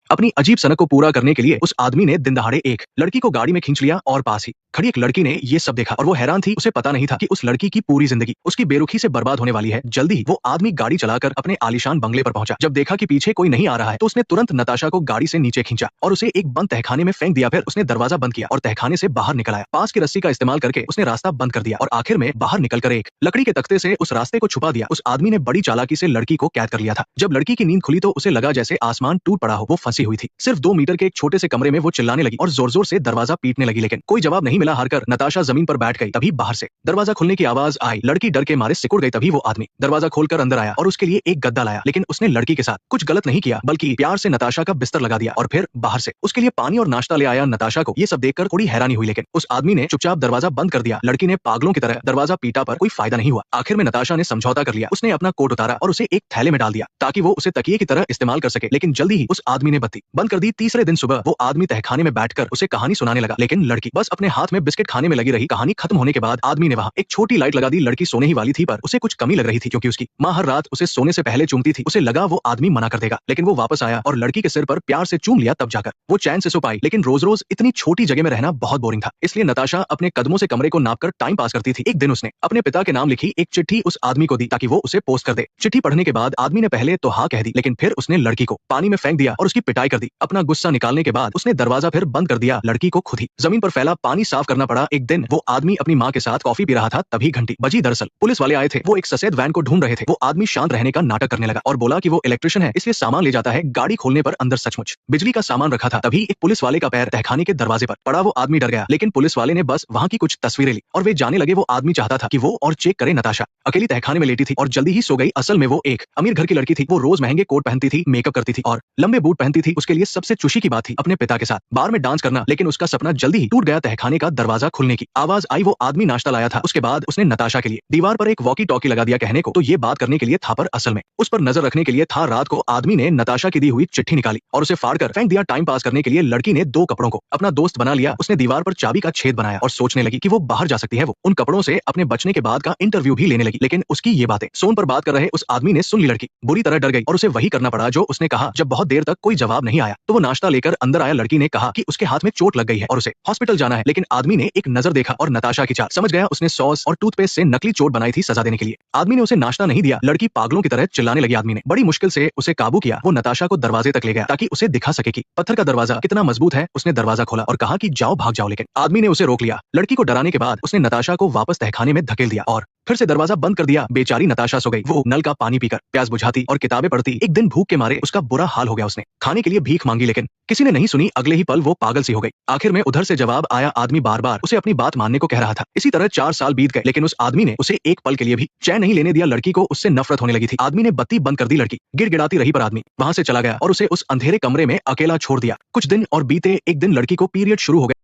अपनी अजीब सनक को पूरा करने के लिए उस आदमी ने दिन दहाड़े एक लड़की को गाड़ी में खींच लिया और पास ही खड़ी एक लड़की ने ये सब देखा और वो हैरान थी। उसे पता नहीं था कि उस लड़की की पूरी जिंदगी उसकी बेरुखी से बर्बाद होने वाली है। जल्दी ही वो आदमी गाड़ी चलाकर अपने आलीशान बंगले पर पहुंचा। जब देखा कि पीछे कोई नहीं आ रहा है तो उसने तुरंत नताशा को गाड़ी से नीचे खींचा और उसे एक बंद तहखाने में फेंक दिया। फिर उसने दरवाजा बंद किया और तहखाने से बाहर निकल आया। पास की रस्सी का इस्तेमाल करके उसने रास्ता बंद कर दिया और आखिर में बाहर निकलकर एक लकड़ी के तख्ते से उस रास्ते को छुपा दिया। उस आदमी ने बड़ी चालाकी से लड़की को कैद कर लिया था। जब लड़की की नींद खुली तो उसे लगा जैसे आसमान टूट पड़ा हो। वो फंसी हुई थी। सिर्फ 2 मीटर के एक छोटे से कमरे में वो चिल्लाने लगी और जोर जोर से दरवाजा पीटने लगी, लेकिन कोई जवाब नहीं मिला। हारकर नताशा जमीन पर बैठ गई। तभी बाहर से दरवाजा खुलने की आवाज आई। लड़की डर के मारे सिकुड़ गई। तभी वो आदमी दरवाजा खोलकर अंदर आया और उसके लिए एक गद्दा लाया, लेकिन उसने लड़की के साथ कुछ गलत नहीं किया बल्कि प्यार से नताशा का बिस्तर लगा दिया और फिर बाहर से उसके लिए पानी और नाश्ता ले आया। नताशा को ये सब देखकर थोड़ी हैरानी हुई, लेकिन उस आदमी ने चुपचाप दरवाजा बंद कर दिया। लड़की ने पागलों की तरह दरवाजा पीटा पर कोई फायदा नहीं हुआ। आखिर में नताशा ने समझौता कर लिया। उसने अपना कोट उतारा और उसे एक थैले में डाल दिया ताकि वो उसे तकिए की तरह इस्तेमाल कर सके। लेकिन जल्दी ही उस आदमी ने बत्ती बंद कर दी। तीसरे दिन सुबह वो आदमी तहखाने में बैठकर उसे कहानी सुनाने लगा, लेकिन लड़की बस अपने हाथ में बिस्किट खाने में लगी रही। कहानी खत्म होने के बाद आदमी ने वहां एक छोटी लाइट लगा दी। लड़की सोने ही वाली थी पर उसे कुछ कमी लग रही थी, क्योंकि उसकी माँ हर रात उसे सोने से पहले चूमती थी। उसे लगा वो आदमी मना कर देगा, लेकिन वो वापस आया और लड़की के सिर पर प्यार से चूम लिया। तब जाकर वो चैन से सो पाई। लेकिन रोज रोज इतनी छोटी जगह में रहना बहुत बोरिंग था, इसलिए नताशा अपने कदमों से कमरे को नापकर टाइम पास करती थी। एक दिन उसने अपने पिता के नाम लिखी एक चिट्ठी उस आदमी को दी ताकि वो उसे पोस्ट कर दे। चिट्ठी पढ़ने के बाद आदमी ने पहले तो हाँ कह दी, लेकिन फिर उसने लड़की को पानी में फेंक दिया और उसकी पिटाई कर दी। अपना गुस्सा निकालने के बाद उसने दरवाजा फिर बंद कर दिया। लड़की को खुद ही जमीन पर फैला पानी साफ करना पड़ा। एक दिन वो आदमी अपनी माँ के साथ कॉफी पी रहा था, तभी घंटी बजी। दरअसल पुलिस वाले आए थे। वो एक सफेद वैन को ढूंढ रहे थे। वो आदमी शांत रहने का नाटक करने लगा और बोला कि वो इलेक्ट्रिशियन है, इसलिए सामान ले जाता है। गाड़ी खोलने पर अंदर सचमुच बिजली का सामान रखा था। तभी एक पुलिस वाले का पैर तहखाने के दरवाजे पर पड़ा। वो आदमी डर गया, लेकिन पुलिस वाले ने बस वहां की कुछ तस्वीरें ली और वे जाने लगे। वो आदमी चाहता था कि वो और चेक करे। नताशा अकेली तहखाने में लेटी थी और जल्दी ही सो गई। असल में वो एक अमीर घर की लड़की थी। वो रोज महंगे कोट पहनती थी, मेकअप करती थी और लंबे बूट पहनती थी। उसके लिए सबसे खुशी की बात थी अपने पिता के साथ बार में डांस करना, लेकिन उसका सपना जल्दी ही टूट गया। तहखाने का दरवाजा खुलने की आवाज आई। वो आदमी नाश्ता लाया था। उसके बाद उसने नताशा के लिए दीवार पर एक वॉकी टॉकी लगा दिया। कहने को तो ये बात करने के लिए था, पर असल में उस पर नजर रखने के लिए था। रात को आदमी ने नताशा की दी हुई चिट्ठी निकाली और उसे फाड़कर फेंक दिया। टाइम पास करने के लिए लड़की ने 2 कपड़ों को अपना दोस्त बना लिया। उसने दीवार पर चाबी का छेद बनाया और सोचने लगी कि वो बाहर जा सकती है। वो उन कपड़ों से अपने बचने के बाद का इंटरव्यू भी लेने लगी, लेकिन उसकी ये बातें फोन पर बात कर रहे उस आदमी ने सुन ली। लड़की बुरी तरह डर गई और उसे वही करना पड़ा जो उसने कहा। जब बहुत देर तक कोई जवाब नहीं आया तो वो नाश्ता लेकर अंदर आया। लड़की ने कहा कि उसके हाथ में चोट लग गई है और उसे हॉस्पिटल जाना है, लेकिन आदमी ने एक नजर देखा और नताशा की चाल समझ गया। उसने सॉस और टूथपेस्ट से नकली चोट बनाई थी सजा देने के लिए। आदमी ने उसे नाश्ता नहीं दिया। लड़की पागलों की तरह चिल्लाने लगी। आदमी ने बड़ी मुश्किल से उसे काबू किया। वो नताशा को दरवाजे तक ले गया ताकि उसे दिखा सके कि पत्थर का दरवाजा कितना मजबूत है। उसने दरवाजा खोला और कहा कि जाओ, भाग जाओ, लेकिन आदमी ने उसे रोक लिया। लड़की को डराने के बाद उसने नताशा को वापस तहखाने में धकेल दिया और फिर से दरवाजा बंद कर दिया। बेचारी नताशा सो गई। वो नल का पानी पीकर प्यास बुझाती और किताबें पढ़ती। एक दिन भूख के मारे उसका बुरा हाल हो गया। उसने खाने के लिए भीख मांगी, लेकिन किसी ने नहीं सुनी। अगले ही पल वो पागल सी हो गई। आखिर में उधर से जवाब आया। आदमी बार बार उसे अपनी बात मानने को कह रहा था। इसी तरह 4 साल बीत गए, लेकिन उस आदमी ने उसे एक पल के लिए भी चैन नहीं लेने दिया। लड़की को उससे नफरत होने लगी थी। आदमी ने बत्ती बंद कर दी। लड़की गिड़गिड़ाती रही, पर आदमी वहां से चला गया और उसे उस अंधेरे कमरे में अकेला छोड़ दिया। कुछ दिन और बीते। एक दिन लड़की को पीरियड शुरू हो गया।